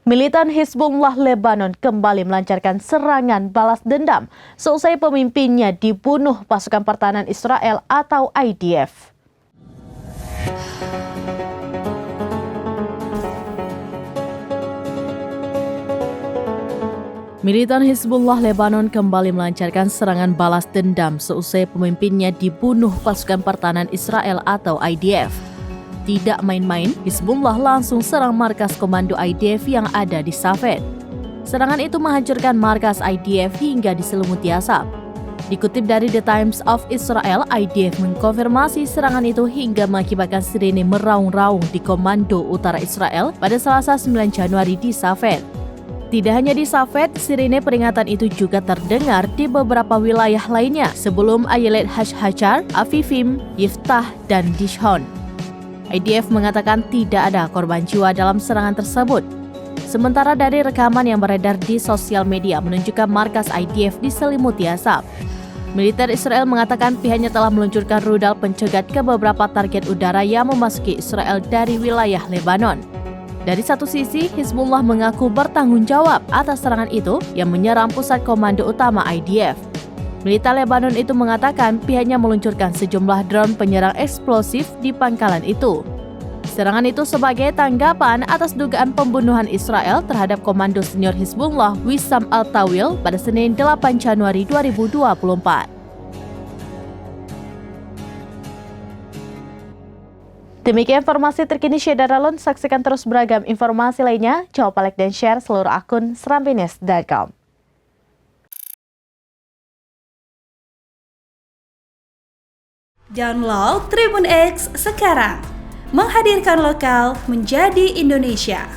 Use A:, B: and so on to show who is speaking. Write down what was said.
A: Militan Hizbullah Lebanon kembali melancarkan serangan balas dendam seusai pemimpinnya dibunuh pasukan pertahanan Israel atau IDF. Militan Hizbullah Lebanon kembali melancarkan serangan balas dendam seusai pemimpinnya dibunuh pasukan pertahanan Israel atau IDF. Tidak main-main, Hizbullah langsung serang markas komando IDF yang ada di Safed. Serangan itu menghancurkan markas IDF hingga diselimuti asap. Dikutip dari The Times of Israel, IDF mengkonfirmasi serangan itu hingga mengakibatkan sirene meraung-raung di Komando Utara Israel pada Selasa 9 Januari di Safed. Tidak hanya di Safed, sirene peringatan itu juga terdengar di beberapa wilayah lainnya sebelum Ayelet Hashhajar, Afifim, Yiftah, dan Dishon. IDF mengatakan tidak ada korban jiwa dalam serangan tersebut. Sementara dari rekaman yang beredar di sosial media menunjukkan markas IDF diselimuti asap. Militer Israel mengatakan pihaknya telah meluncurkan rudal pencegat ke beberapa target udara yang memasuki Israel dari wilayah Lebanon. Dari satu sisi, Hizbullah mengaku bertanggung jawab atas serangan itu yang menyerang pusat komando utama IDF. Militer Lebanon itu mengatakan pihaknya meluncurkan sejumlah drone penyerang eksplosif di pangkalan itu. Serangan itu sebagai tanggapan atas dugaan pembunuhan Israel terhadap komando senior Hizbullah Wissam Al-Tawil pada Senin 8 Januari 2024. Demikian informasi terkini Syedaralun. Saksikan terus beragam informasi lainnya. Jangan lupa like dan share seluruh akun serambines.com.
B: Download Tribun X sekarang, menghadirkan lokal menjadi Indonesia.